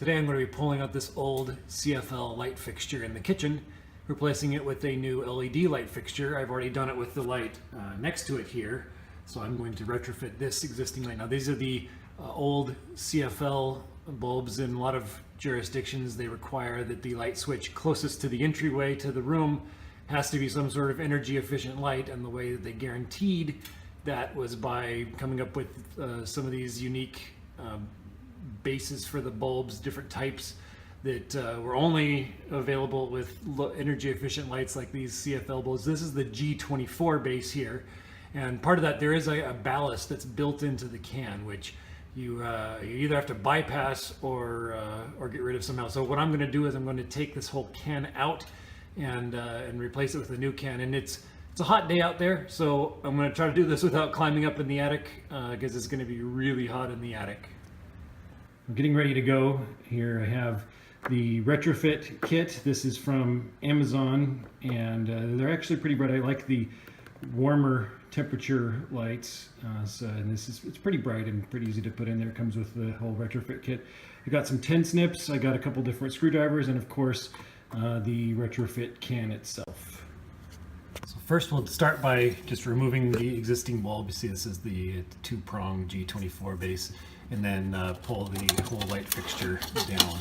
Today I'm going to be pulling out this old CFL light fixture in the kitchen, replacing it with a new LED light fixture. I've already done it with the light next to it here, so I'm going to retrofit this existing light. Now these are the old CFL bulbs. In a lot of jurisdictions they require that the light switch closest to the entryway to the room has to be some sort of energy efficient light, and the way that they guaranteed that was by coming up with some of these unique bases for the bulbs, different types that were only available with energy efficient lights like these CFL bulbs. This is the G24 base here, and part of that, there is a ballast that's built into the can, which you either have to bypass or get rid of somehow. So what I'm going to do is I'm going to take this whole can out and replace it with a new can. And it's a hot day out there, so I'm going to try to do this without climbing up in the attic because it's going to be really hot in the attic. I'm getting ready to go. Here I have the retrofit kit. This is from Amazon, and they're actually pretty bright. I like the warmer temperature lights. And it's pretty bright and pretty easy to put in there. It comes with the whole retrofit kit. I got some 10 snips. I got a couple different screwdrivers, and of course the retrofit can itself. So first we'll start by just removing the existing bulb. You see this is the two-prong G24 base, and then pull the whole light fixture down.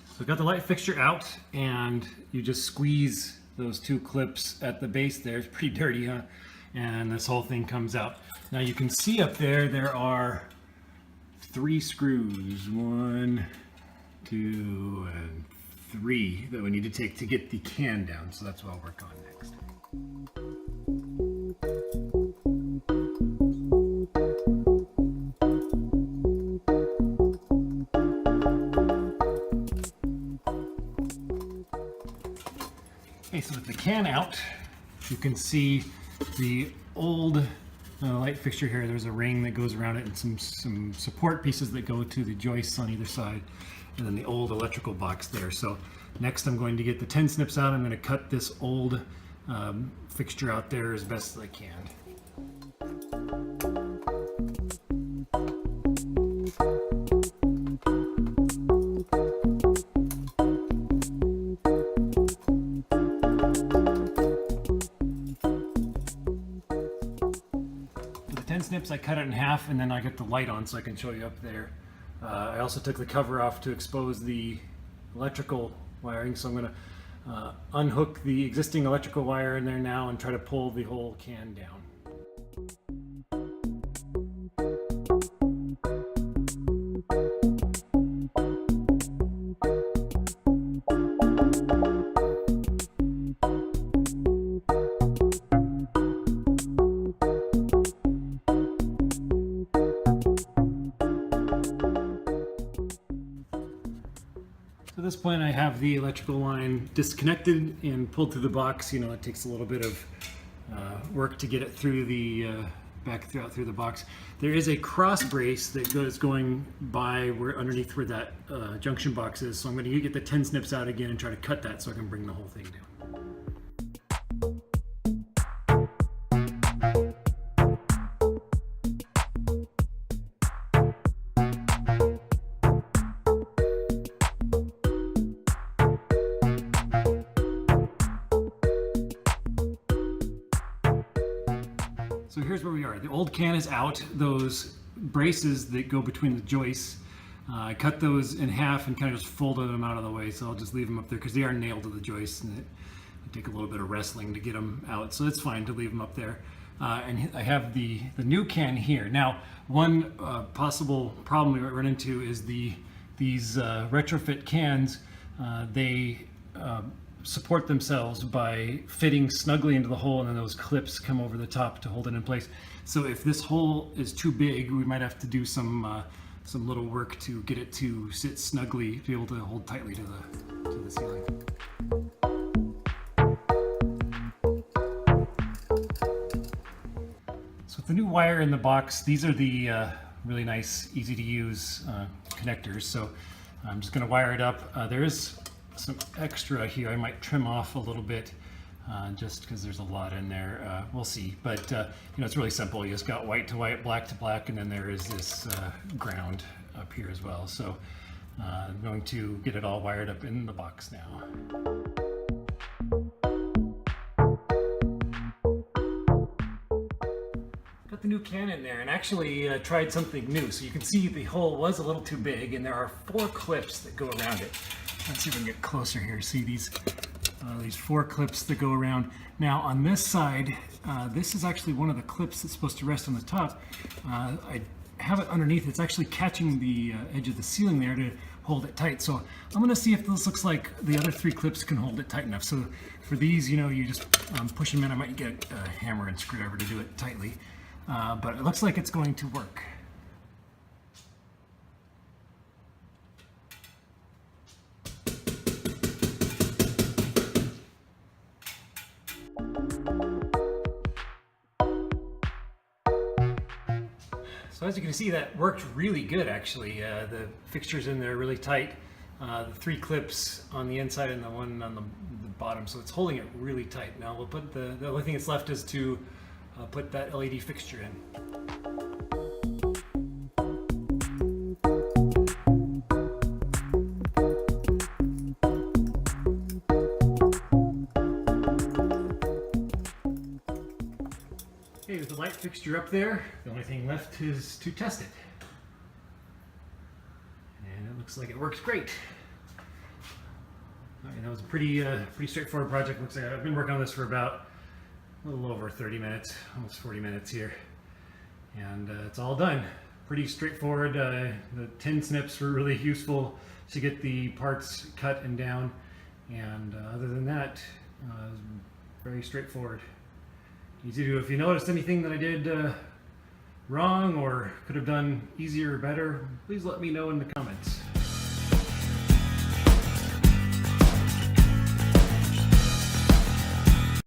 So I've got the light fixture out, and you just squeeze those two clips at the base there. It's pretty dirty, huh? And this whole thing comes out. Now you can see up there, there are 3 screws. 1, 2, and 3 that we need to take to get the can down. So that's what I'll work on next. Okay, so with the can out, you can see the old light fixture here. There's a ring that goes around it and some support pieces that go to the joists on either side, and then the old electrical box there. So next I'm going to get the 10 snips out. I'm going to cut this old fixture out there as best as I can. Snips, I cut it in half, and then I get the light on so I can show you up there. I also took the cover off to expose the electrical wiring, so I'm going to unhook the existing electrical wire in there now and try to pull the whole can down. At this point I have the electrical line disconnected and pulled through the box. You know, it takes a little bit of work to get it through the out through the box. There is a cross brace that goes going by underneath where that junction box is, so I'm going to get the 10 snips out again and try to cut that so I can bring the whole thing down. So here's where we are. The old can is out. Those braces that go between the joists, I cut those in half and kind of just folded them out of the way. So I'll just leave them up there because they are nailed to the joists, and it take a little bit of wrestling to get them out. So it's fine to leave them up there. And I have the new can here. Now, one possible problem we might run into is these retrofit cans. They support themselves by fitting snugly into the hole, and then those clips come over the top to hold it in place. So if this hole is too big, we might have to do some little work to get it to sit snugly, to be able to hold tightly to the ceiling. So with the new wire in the box, these are the really nice, easy to use connectors. So I'm just going to wire it up. There is some extra here. I might trim off a little bit just because there's a lot in there. We'll see, but you know, it's really simple. You just got white to white, black to black, and then there is this ground up here as well. So I'm going to get it all wired up in the box now. Got the new can in there and actually tried something new. So you can see the hole was a little too big and there are 4 clips that go around it. Let's see if we can get closer here. See these 4 clips that go around. Now on this side, this is actually one of the clips that's supposed to rest on the top. I have it underneath. It's actually catching the edge of the ceiling there to hold it tight. So I'm going to see if this looks like the other 3 clips can hold it tight enough. So for these, you know, you just push them in. I might get a hammer and screwdriver to do it tightly. But it looks like it's going to work. So as you can see, that worked really good actually. The fixture's in there really tight. The 3 clips on the inside and the one on the bottom, so it's holding it really tight. Now we'll put the only thing that's left is to put that LED fixture in. Okay, with the light fixture up there, the only thing left is to test it. And it looks like it works great. All right, that was a pretty straightforward project. Looks like I've been working on this for about a little over 30 minutes, almost 40 minutes here. And it's all done. Pretty straightforward. The tin snips were really useful to get the parts cut and down. And other than that, it was very straightforward. Easy to do. If you noticed anything that I did wrong or could have done easier or better, please let me know in the comments.